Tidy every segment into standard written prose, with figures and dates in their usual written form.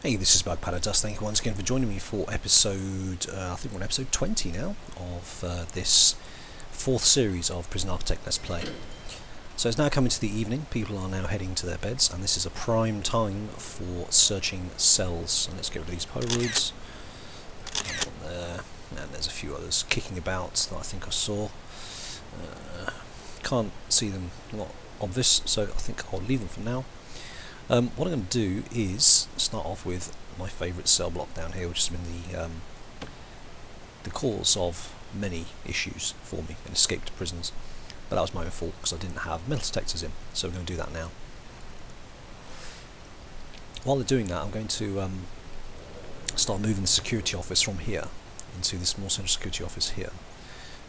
Hey, this is BugPowderDust. Thank you once again for joining me for episode, I think we're on episode 20 now, of this fourth series of Prison Architect Let's Play. So it's now coming to the evening, people are now heading to their beds, and this is a prime time for searching cells. So let's get rid of these Polaroids. There, and there's a few others kicking about that I think I saw. Can't see them, not obvious, so I think I'll leave them for now. What I'm going to do is start off with my favourite cell block down here, which has been the cause of many issues for me in escape to prisons. But that was my own fault because I didn't have metal detectors in, so we're going to do that now. While they're doing that, I'm going to start moving the security office from here into this more central security office here.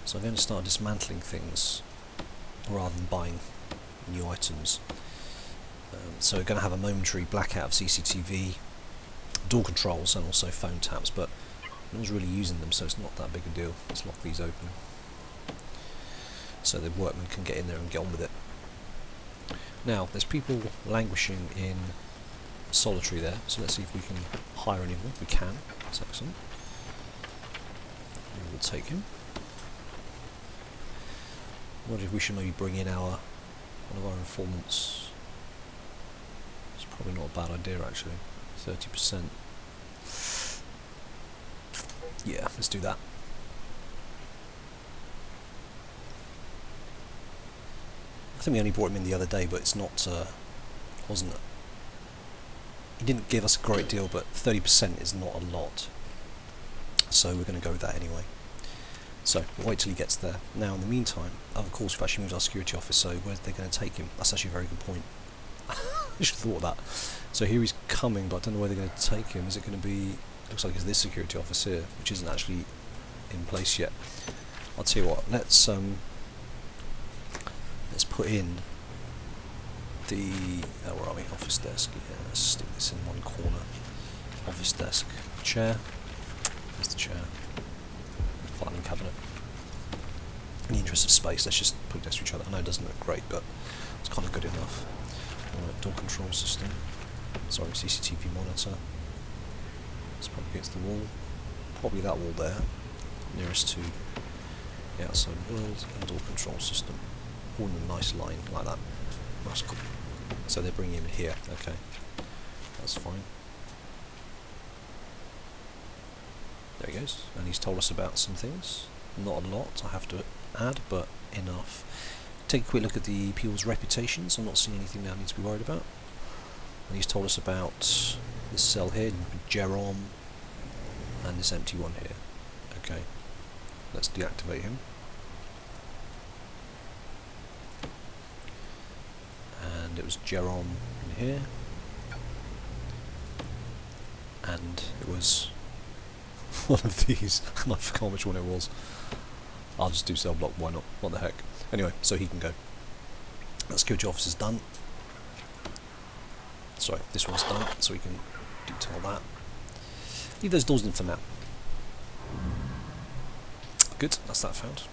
So I'm going to start dismantling things rather than buying new items. So we're going to have a momentary blackout of CCTV, door controls and also phone taps, but no one's really using them, so it's not that big a deal. Let's lock these open so the workmen can get in there and get on with it. Now, there's people languishing in solitary there, so let's see if we can hire any of them. We can. That's excellent. We'll take him. I wonder if we should maybe bring in one of our informants. Probably not a bad idea actually. 30%. Yeah, let's do that. I think we only brought him in the other day, but it's not, wasn't it? He didn't give us a great deal, but 30% is not a lot. So we're going to go with that anyway. So we'll wait till he gets there. Now in the meantime, of course we've actually moved our security office, so where's they going to take him? That's actually a very good point. I should have thought of that. So here he's coming, but I don't know where they're going to take him. Is it going to be... looks like it's this security office here, which isn't actually in place yet. I'll tell you what, let's put in the... where are we? Office desk. Yeah, let's stick this in one corner. Office desk. Chair. There's the chair. Filing cabinet. In the interest of space, let's just put it next to each other. I know it doesn't look great, but it's kind of good enough. Alright, door control system. Sorry, CCTV monitor. It's probably against the wall. Probably that wall there. Nearest to the outside world and door control system. All in a nice line like that. That's cool. So they're bringing him in here. Okay. That's fine. There he goes. And he's told us about some things. Not a lot, I have to add, but enough. Take a quick look at the people's reputations. I'm not seeing anything now I need to be worried about. And he's told us about this cell here, Jerome, and this empty one here. Okay, let's deactivate him. And it was Jerome in here. And it was one of these, and I forgot which one it was. I'll just do cell block, why not? What the heck? Anyway, so he can go. That security officer's done. Sorry, this one's done, so we can detail that. Leave those doors in for now. Good, that's that found.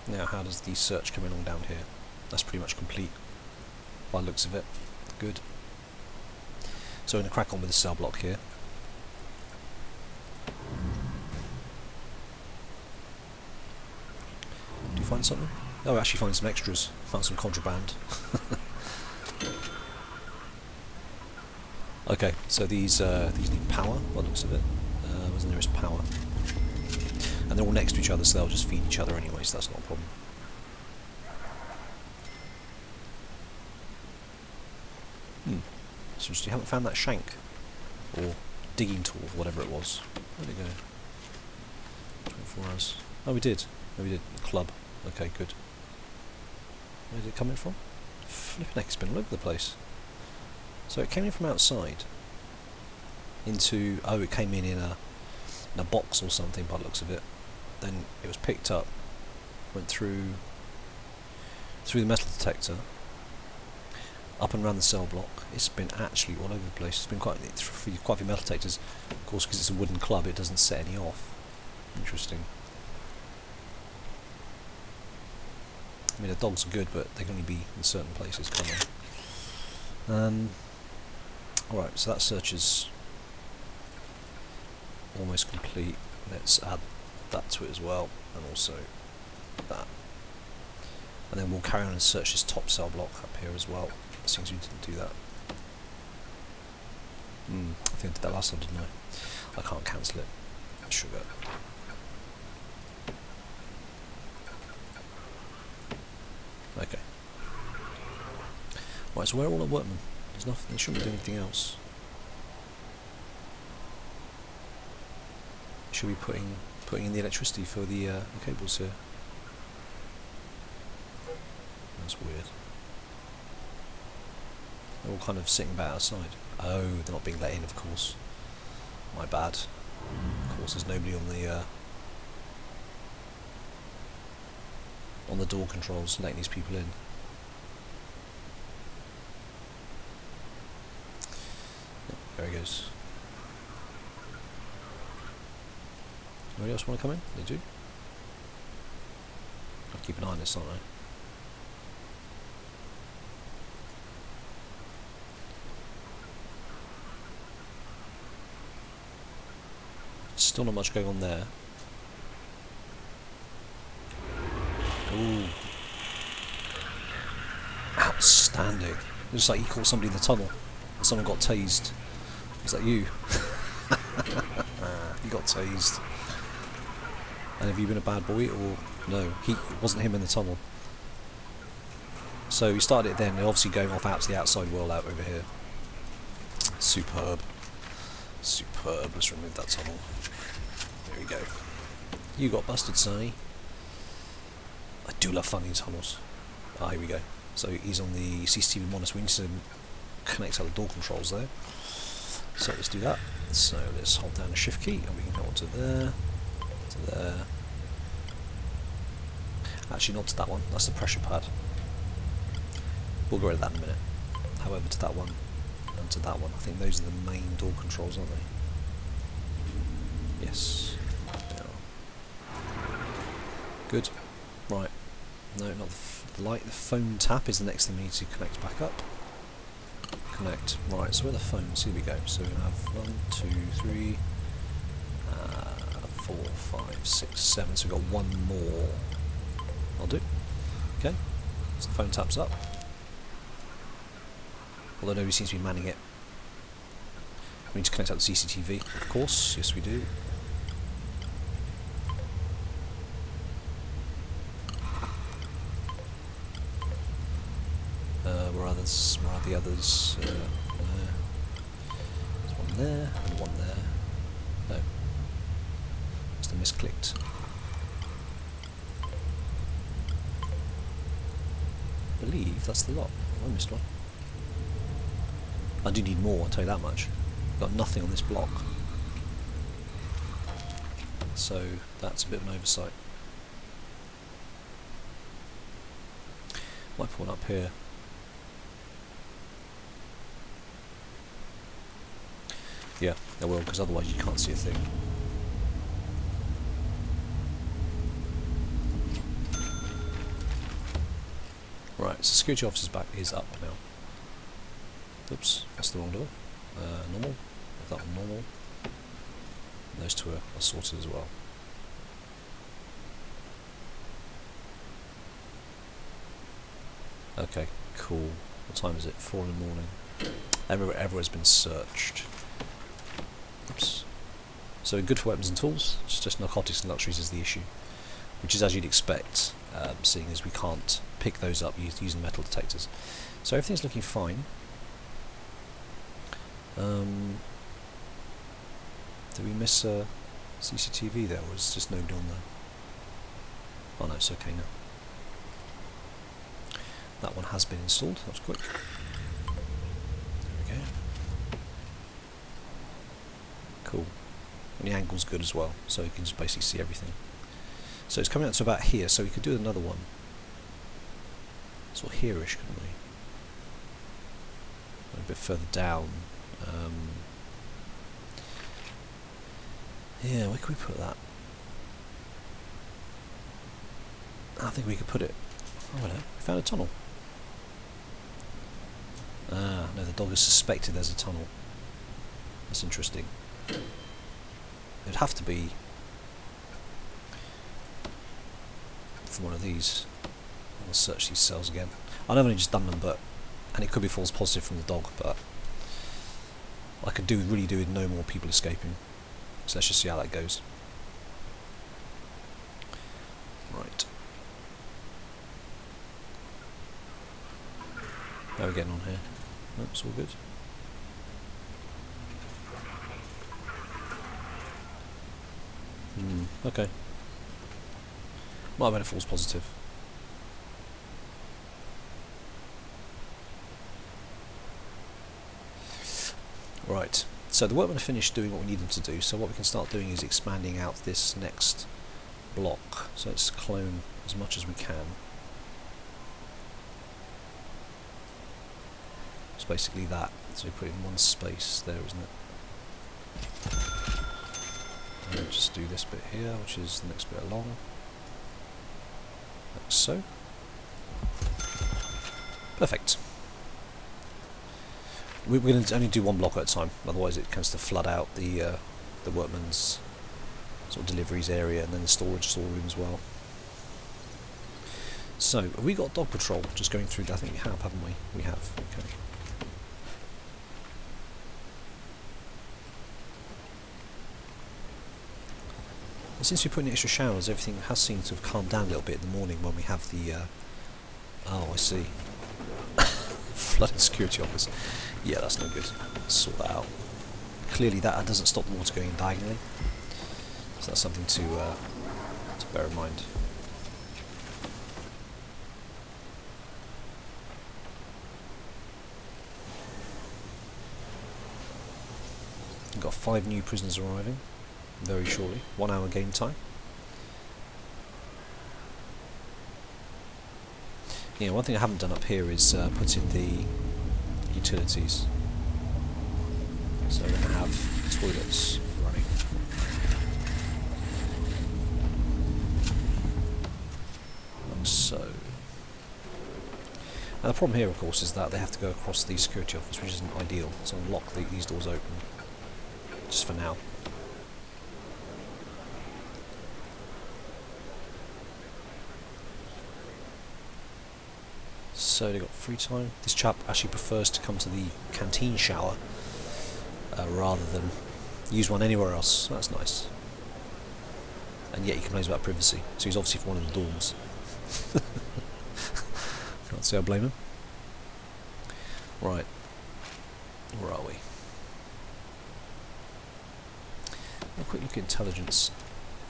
Now, how does the search come along down here? That's pretty much complete, by the looks of it. Good. So we're going to crack on with the cell block here. Do you find something? Oh, actually find some extras. Found some contraband. Okay, so these need power, by the looks of it. Where's the nearest power? And they're all next to each other, so they'll just feed each other anyway, so that's not a problem. So you haven't found that shank? Or digging tool, whatever it was. Where'd it go? 24 hours. Oh, we did. Oh, we did. The club. Okay, good. Where did it come in from? Flipping heck, it's been all over the place. So it came in from outside into... oh, it came in a box or something by the looks of it. Then it was picked up, went through the metal detector, up and around the cell block. It's been actually all over the place. It's been quite a few metal detectors. Of course, because it's a wooden club, it doesn't set any off. Interesting. I mean, the dogs are good, but they can only be in certain places, can't they? Alright, so that search is almost complete. Let's add that to it as well, and also that. And then we'll carry on and search this top cell block up here as well, since we didn't do that. I think I did that last time, didn't I? I can't cancel it. Sugar. Okay. Right, so where are all the workmen? There's nothing, they shouldn't be doing anything else. Should be putting in the electricity for the cables here. That's weird. They're all kind of sitting about outside. Oh, they're not being let in, of course. My bad. Of course, there's nobody on the door controls letting these people in. Yep, there he goes. Anybody else want to come in? They do. I'll keep an eye on this, aren't I? Still not much going on there. Ooh. Outstanding. Looks like you caught somebody in the tunnel and someone got tased. Is that you? You got tased. And have you been a bad boy or no? It wasn't him in the tunnel. So we started it then, and obviously going off out to the outside world out over here. Superb. Superb. Let's remove that tunnel. There we go. You got busted, Sonny. I do love finding tunnels. Ah, here we go. So he's on the CCTV monitor. We need to connect out the door controls there. So let's do that. So let's hold down the shift key and we can go on to there. To there. Actually, not to that one. That's the pressure pad. We'll get rid of that in a minute. However, to that one and to that one. I think those are the main door controls, aren't they? Yes. They are. Good. Right. No, not the light. The phone tap is the next thing we need to connect back up. Connect. Right, so where are the phones? Here we go. So we have 1, 2, 3, 4, 5, 6, 7. So we've got one more. I'll do. Okay. So the phone tap's up. Although nobody seems to be manning it. We need to connect out the CCTV, of course. Yes, we do. Where are the others? There. There's one there, and one there. No. Must have misclicked. I believe that's the lot. Oh, I missed one. I do need more, I'll tell you that much. Got nothing on this block. So that's a bit of an oversight. Might put one up here. Yeah, I will, because otherwise you can't see a thing. Right, so security officer's back is up now. Oops, that's the wrong door. Normal. That one normal. And those two are sorted as well. Okay, cool. What time is it? 4 in the morning. Everywhere's been searched. Oops. So good for weapons and tools. It's just narcotics and luxuries is the issue, which is as you'd expect, seeing as we can't pick those up using metal detectors. So everything's looking fine. Did we miss a CCTV there, or is just nobody on there? Oh no, it's okay now. That one has been installed, that was quick. There we go. Cool. And the angle's good as well, so you can just basically see everything. So it's coming out to about here, so we could do another one. Sort of here-ish, couldn't we? A bit further down. Yeah, where can we put that? I think we could put it... Oh, hello. We found a tunnel. Ah, no, the dog has suspected there's a tunnel. That's interesting. It'd have to be from one of these. I'll search these cells again. I've only just done them, and it could be false positive from the dog, but I could really do with no more people escaping. So let's just see how that goes. Right. How are we getting on here? Nope, it's all good. Okay. Might have been a false positive. Right, so the workmen have finished doing what we need them to do, so what we can start doing is expanding out this next block. So let's clone as much as we can. It's basically that, so we put it in one space there, isn't it? And we'll just do this bit here, which is the next bit along, like so. Perfect. We're going to only do one block at a time, otherwise it tends to flood out the workman's sort of deliveries area and then the storage storeroom as well. So, have we got dog patrol just going through? I think we have, haven't we? We have, okay. And since we put in extra showers, everything has seemed to have calmed down a little bit in the morning when we have the... oh, I see. Flooded security office. Yeah, that's no good. Let's sort that out. Clearly that doesn't stop the water going diagonally. So that's something to bear in mind. We've got 5 new prisoners arriving very shortly. 1 hour game time. Yeah, one thing I haven't done up here is put in the utilities. So we're going to have toilets running. Like so. And the problem here, of course, is that they have to go across the security office, which isn't ideal. So I'll lock these doors open, just for now. So they got free time. This chap actually prefers to come to the canteen shower rather than use one anywhere else. That's nice. And yet he complains about privacy. So he's obviously from one of the dorms. Can't say I blame him. Right. Where are we? A quick look at intelligence.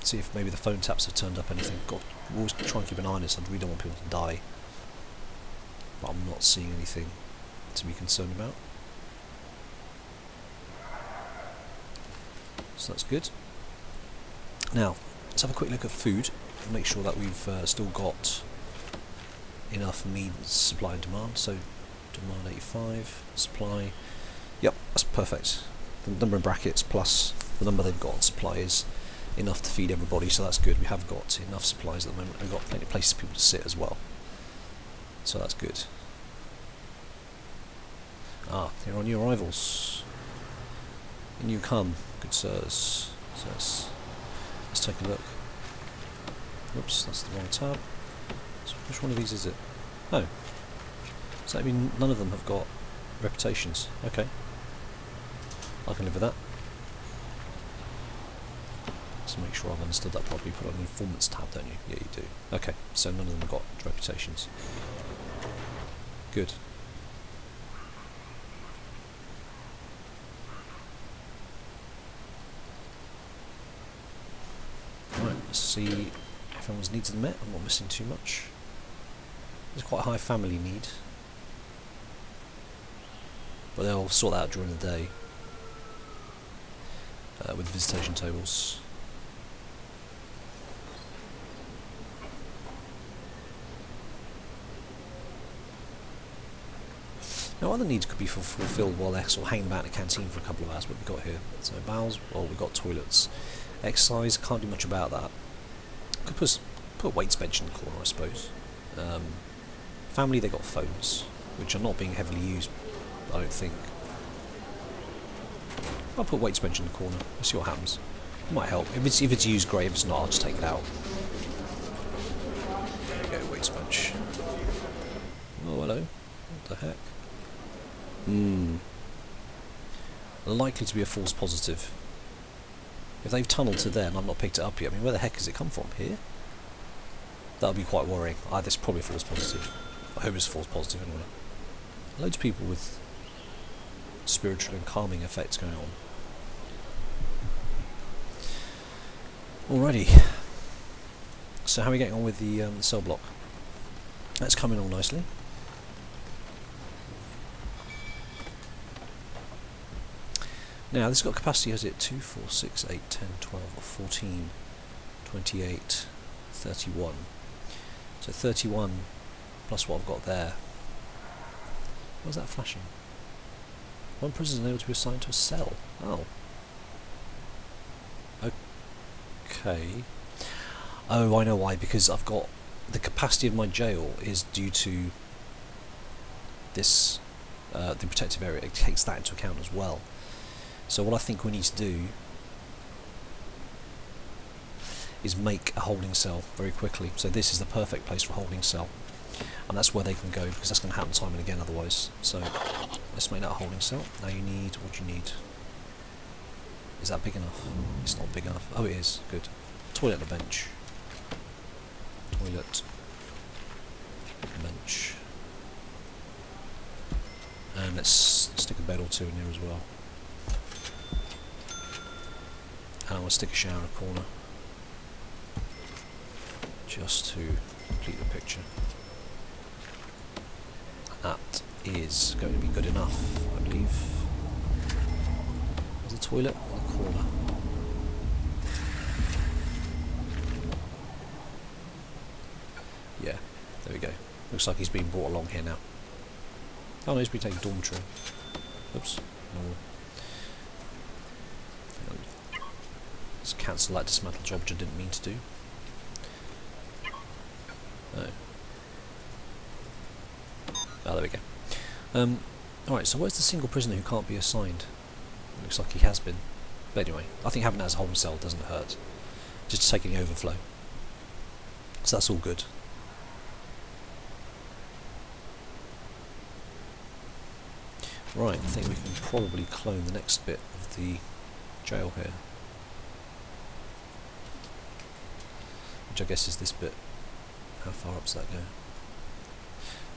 See if maybe the phone taps have turned up anything. God, we always try and keep an eye on it, so we don't want people to die. But I'm not seeing anything to be concerned about. So that's good. Now, let's have a quick look at food and make sure that we've still got enough meat supply and demand. So, demand 85, supply, yep, that's perfect. The number in brackets plus the number they've got on supply is enough to feed everybody, so that's good. We have got enough supplies at the moment. We've got plenty of places for people to sit as well. So that's good. Ah, here are new arrivals. In you come, good sirs. So let's take a look. Oops, that's the wrong tab. So which one of these is it? Oh. Does that mean none of them have got reputations? Okay. I can live with that. Let's make sure I've understood that properly. Put on the informants tab, don't you? Yeah, you do. Okay, so none of them have got reputations. Good. Right, let's see if everyone's needs are met. I'm not missing too much. There's quite a high family need, but they'll sort that out during the day with visitation tables. Now other needs could be fulfilled while they're sort of hanging about in the canteen for a couple of hours. What we've got here, so bowels, well we've got toilets. Exercise, can't do much about that. Could put a weights bench in the corner, I suppose. Family, they got phones, which are not being heavily used, I don't think. I'll put weights bench in the corner, let's see what happens. It might help. If it's used, great. If it's not, I'll just take it out. There we go, waste bunch. Oh, hello. What the heck? Likely to be a false positive. If they've tunnelled to there and I've not picked it up yet, I mean, where the heck has it come from? Here? That would be quite worrying. It's probably a false positive. I hope it's a false positive anyway. Loads of people with spiritual and calming effects going on. Alrighty. So how are we getting on with the cell block? That's coming all nicely. Now this has got capacity, has it? 2, 4, 6, 8, 10, 12, 14, 28, 31. So 31 plus what I've got there. What's that flashing? One prisoner is able to be assigned to a cell. Oh. Okay. Oh, I know why. Because I've got the capacity of my jail is due to this, the protective area. It takes that into account as well. So what I think we need to do is make a holding cell very quickly. So this is the perfect place for a holding cell. And that's where they can go, because that's going to happen time and again otherwise. So let's make that a holding cell. Now you need, what do you need? Is that big enough? It's not big enough. Oh, it is. Good. Toilet and a bench. Toilet. Bench. And let's stick a bed or two in here as well. And I'm going to stick a shower in a corner. Just to complete the picture. That is going to be good enough, I believe. There's a toilet in the corner. Yeah, there we go. Looks like he's being brought along here now. Oh no, he's been taken dormitory. Oops. No. Let's cancel that dismantle job, which I didn't mean to do. No. Oh, there we go. Alright, so where's the single prisoner who can't be assigned? Looks like he has been. But anyway, I think having that as a holding cell doesn't hurt. Just to take any overflow. So that's all good. Right, I think we can probably clone the next bit of the jail here. Which I guess is this bit. How far up does that go?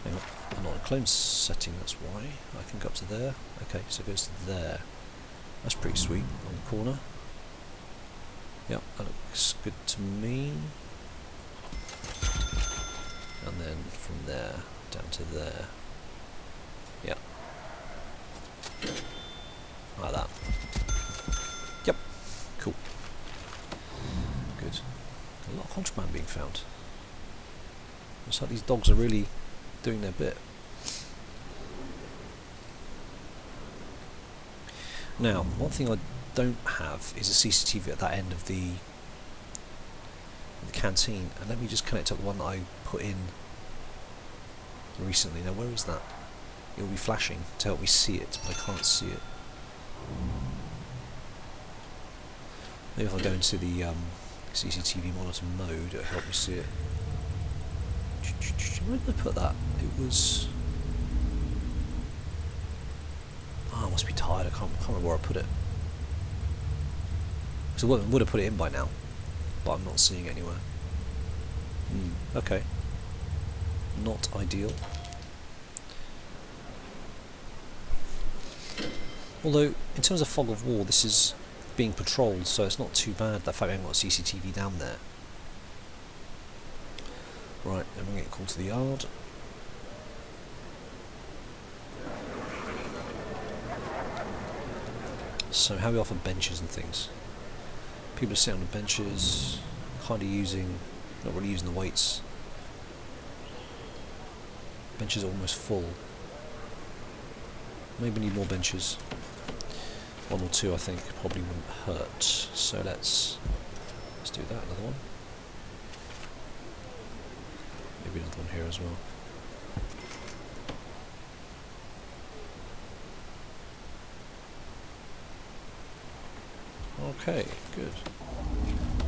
Hang on, I'm not in clone setting, that's why. I can go up to there. Okay, so it goes to there. That's pretty sweet, on the corner. Yep, that looks good to me. And then from there, down to there. Yep. Like that. Yep, cool. Good. A lot of contraband being found. Looks like these dogs are really doing their bit. Now, one thing I don't have is a CCTV at that end of the canteen, and let me just connect up the one that I put in recently. Now, where is that? It will be flashing to help me see it, but I can't see it. Maybe if I go into the CCTV monitor mode, it'll help me see it. Where did I put that? It was... Oh, I must be tired. I can't remember where I put it. So I would have put it in by now, but I'm not seeing it anywhere. Okay. Not ideal. Although, in terms of fog of war, this is being patrolled, so it's not too bad the fact I haven't got a CCTV down there. Right, then we're getting called to the yard. So how are we off on benches and things? People are sitting on the benches, hardly using, not really using the weights. Benches are almost full. Maybe need more benches. One or two I think probably wouldn't hurt. So let's do that, another one. Maybe another one here as well. Okay, good.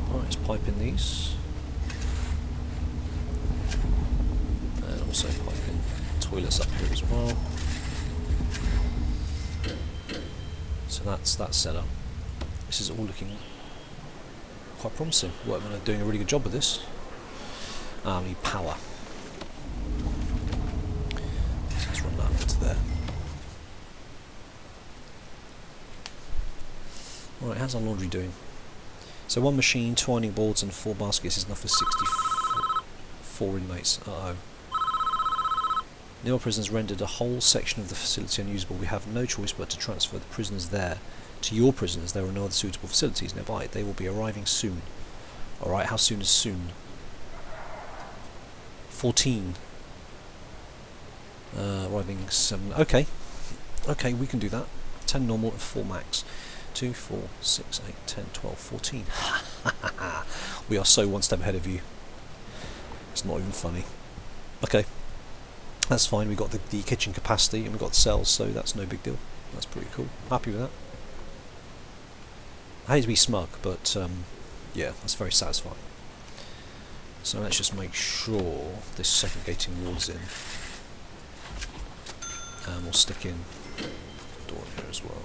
Alright, let's pipe in these. And also pipe in toilets up here as well. So that's that set up. This is all looking quite promising. Workmen are doing a really good job with this. I need power. So let's run that into there. Right, how's our laundry doing? So 1 machine, 2 ironing boards and 4 baskets is enough for 64 inmates. Uh-oh. Neo prisoners rendered a whole section of the facility unusable. We have no choice but to transfer the prisoners there to your prisoners. There are no other suitable facilities nearby. They will be arriving soon. Alright, how soon is soon? 14. Arriving 7. Okay. Okay, we can do that. 10 normal and 4 max. 2, 4, 6, 8, 10, 12, 14. We are so one step ahead of you. It's not even funny. Okay. That's fine, we got the kitchen capacity and we got the cells, so that's no big deal. That's pretty cool. Happy with that. I hate to be smug, but yeah, that's very satisfying. So let's just make sure this second gating wall is in. And we'll stick in a door in here as well.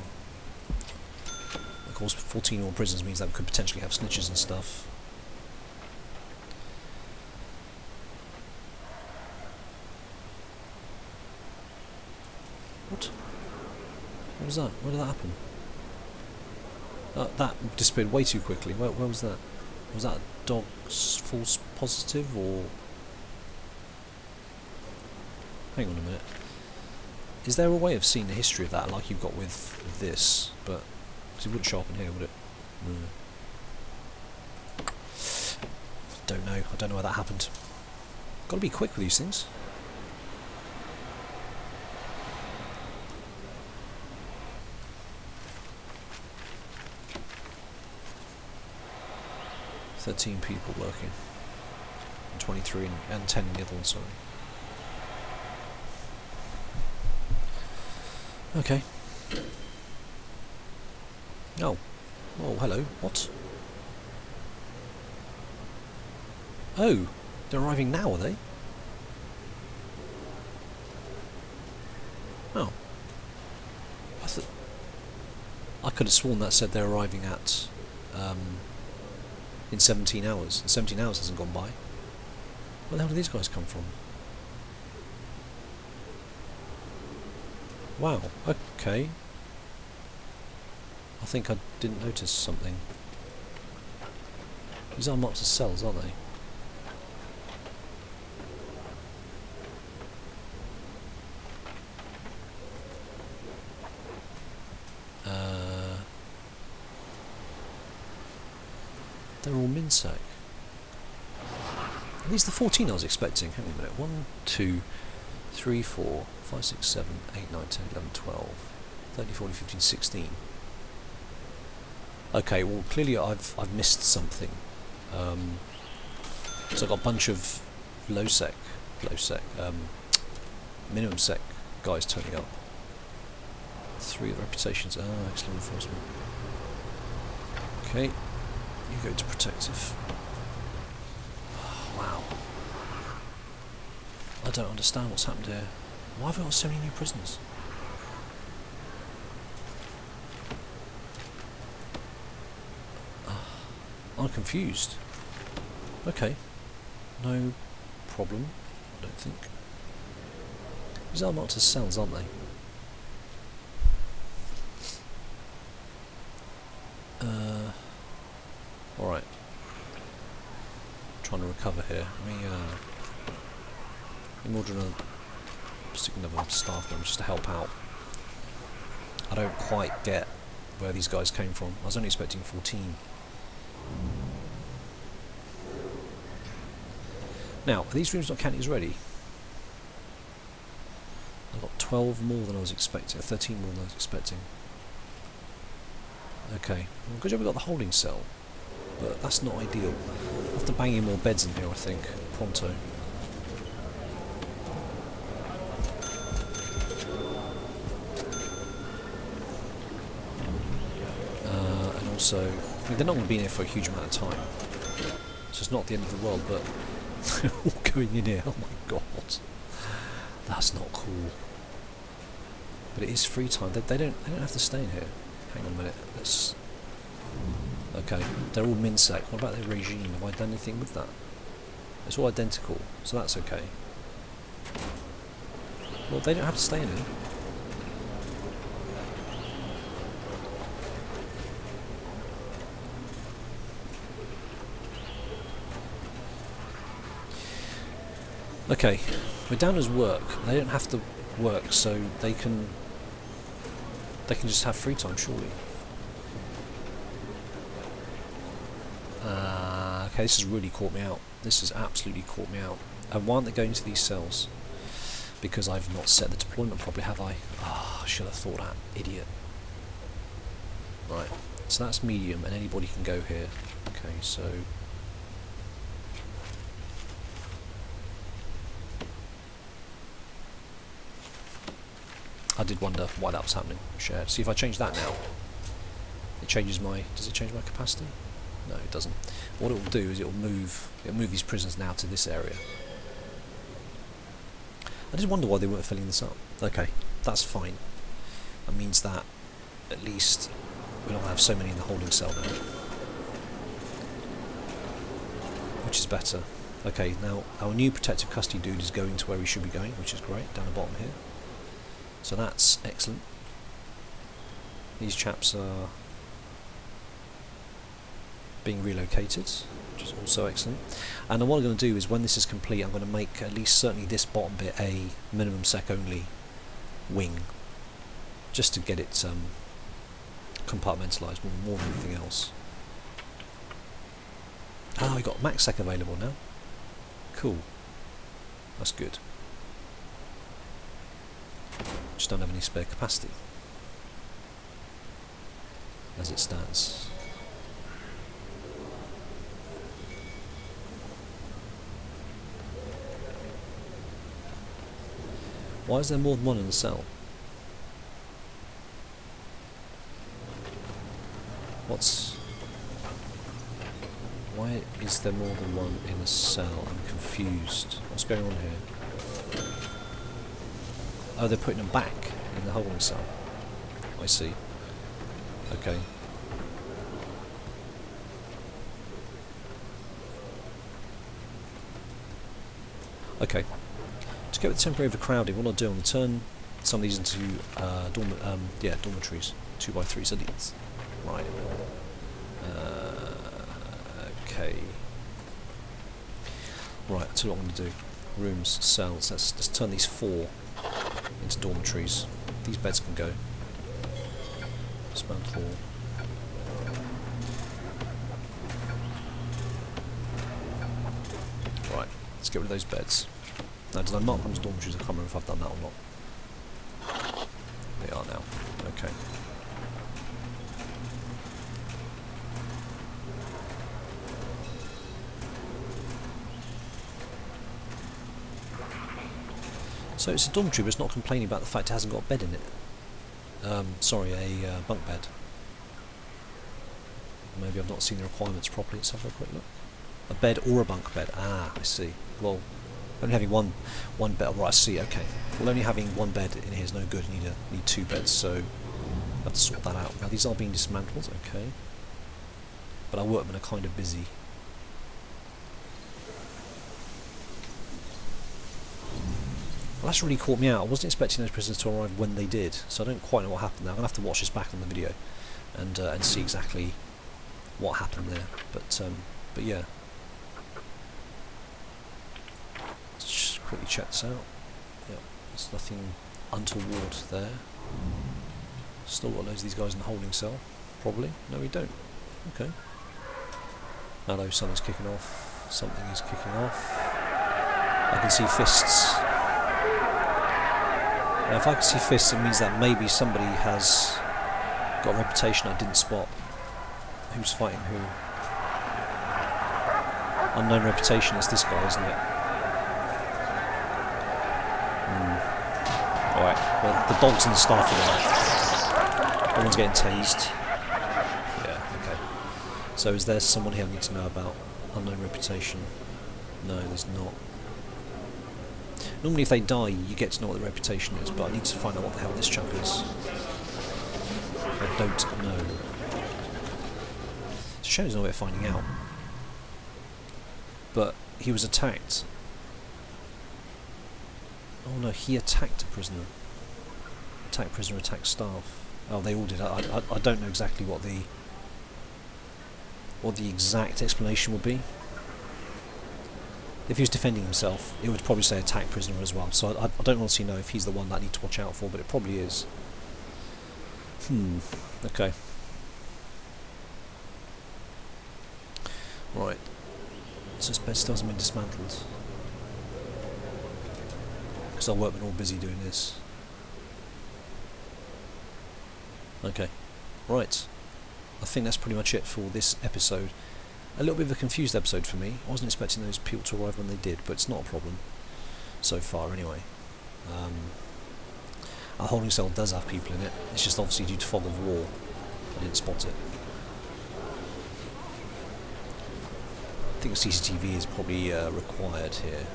Of course, 14 more prisoners means that we could potentially have snitches and stuff. What? What was that? Where did that happen? That disappeared way too quickly. Where was that? Was that a dog's false positive, or... Hang on a minute. Is there a way of seeing the history of that, like you've got with this? But... because it wouldn't show up in here, would it? No. Don't know. I don't know where that happened. Got to be quick with these things. "13 people working, and 23 and 10 in the other one, sorry." Okay. Oh. Oh, hello. What? Oh, they're arriving now, are they? Oh. I could have sworn that said they're arriving at in 17 hours. And 17 hours hasn't gone by. Where the hell do these guys come from? Wow, okay. I think I didn't notice something. These are marked as cells, aren't they? They're all minsec. Are these the 14 I was expecting? Hang on a minute. 1, 2, 3, 4, 5, 6, 7, 8, 9, 10, 11, 12, 13, 14, 15, 16. Okay, well clearly I've missed something. So I've got a bunch of minimum sec guys turning up. 3 of the reputations. Ah, excellent enforcement. Okay, you go to protective. Oh, wow. I don't understand what's happened here. Why have we got so many new prisoners? I'm confused. Okay. No problem, I don't think. These are marked as cells, aren't they? Alright. Trying to recover here. Let me order another, stick another staff member just to help out. I don't quite get where these guys came from. I was only expecting 14. Now, are these rooms not counting as ready? I got 12 more than I was expecting, 13 more than I was expecting. Okay, well, good job we got the holding cell, but that's not ideal. I'll have to bang in more beds in here, I think, pronto. And so I mean, they're not going to be in here for a huge amount of time. So it's not the end of the world, but they're all going in here. Oh my god, that's not cool. But it is free time. They don't have to stay in here. Hang on a minute. Let's. Okay, they're all minsec. What about their regime? Have I done anything with that? It's all identical, so that's okay. Well, they don't have to stay in here. Okay, we're down as work. They don't have to work, so they can just have free time, surely. Okay, this has really caught me out. This has absolutely caught me out. And why aren't they going to these cells? Because I've not set the deployment properly, have I? Ah, I should have thought that. Idiot. Right, so that's medium, and anybody can go here. Okay, so... I did wonder why that was happening. Shared. See if I change that now. It changes my... Does it change my capacity? No, it doesn't. What it will do is it'll move these prisoners now to this area. I just wonder why they weren't filling this up. Okay, that's fine. That means that at least we don't have so many in the holding cell now, which is better. Okay, now our new protective custody dude is going to where he should be going, which is great, down the bottom here. So that's excellent. These chaps are being relocated, which is also excellent. And what I'm going to do is, when this is complete, I'm going to make at least certainly this bottom bit a minimum sec only wing, just to get it compartmentalised more than anything else. Ah, we got max sec available now. Cool. That's good. Just don't have any spare capacity as it stands. Why is there more than one in the cell? Why is there more than one in a cell? I'm confused. What's going on here? Oh, they're putting them back in the holding cell. I see. Okay. Okay. To get with temporary overcrowding, what I'll do, I'm going to turn some of these into dormitories, 2x3 studies. Right. Okay. Right, that's what I'm going to do. Rooms, cells. Let's turn these 4 into dormitories. These beds can go. Dismantle. Right, let's get rid of those beds. Now, did I mark them as dormitories? I can't remember if I've done that or not. They are now. Okay. So it's a dormitory, but it's not complaining about the fact it hasn't got a bed in it. Sorry, a bunk bed. Maybe I've not seen the requirements properly. Let's have a quick look. A bed or a bunk bed. Ah, I see. Well, only having one bed. Right, I see. Okay. Well, only having one bed in here is no good. You need 2 beds, so I have to sort that out. Now these are being dismantled. Okay. But our workmen are kind of busy. Well, that's really caught me out. I wasn't expecting those prisoners to arrive when they did, so I don't quite know what happened there. I'm going to have to watch this back on the video and see exactly what happened there. But yeah. Let's just quickly check this out. Yep, there's nothing untoward there. Still got loads of these guys in the holding cell. Probably. No, we don't. Okay. Hello, something's kicking off. Something is kicking off. I can see fists. Now, if I can see fists, it means that maybe somebody has got a reputation I didn't spot. Who's fighting who? Unknown reputation is this guy, isn't it? Alright, well, the dogs and the staff are there. Everyone's getting tased. Yeah, okay. So is there someone here I need to know about? Unknown reputation. No, there's not. Normally if they die you get to know what their reputation is, but I need to find out what the hell this chap is. I don't know. It's a shame there's no way of finding out. But he was attacked. Oh no, he attacked a prisoner. Attacked prisoner, attacked staff. Oh, they all did. I don't know exactly what the exact explanation would be. If he was defending himself, it would probably say attack prisoner as well. So I don't honestly know if he's the one that I need to watch out for, but it probably is. Okay. Right. So this bed still hasn't been dismantled. Because our workmen are all busy doing this. Okay. Right. I think that's pretty much it for this episode. A little bit of a confused episode for me. I wasn't expecting those people to arrive when they did, but it's not a problem. So far, anyway. Our holding cell does have people in it. It's just obviously due to fog of war. I didn't spot it. I think CCTV is probably required here.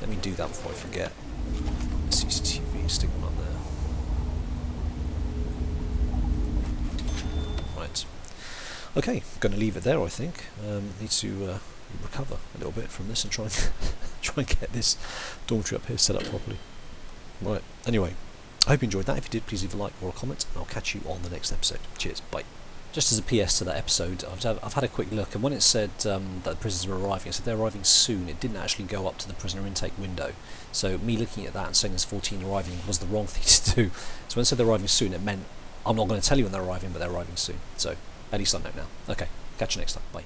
Let me do that before I forget. CCTV, stick them up there. Right. Okay, going to leave it there I think. Need to recover a little bit from this and try and, try and get this dormitory up here set up properly. Right, anyway, I hope you enjoyed that. If you did, please leave a like or a comment, and I'll catch you on the next episode. Cheers, bye. Just as a PS to that episode, I've had a quick look, and when it said that the prisoners were arriving, it said they're arriving soon. It didn't actually go up to the prisoner intake window. So me looking at that and saying there's 14 arriving was the wrong thing to do. So when it said they're arriving soon, it meant I'm not going to tell you when they're arriving, but they're arriving soon. So at least I know now. Okay, catch you next time. Bye.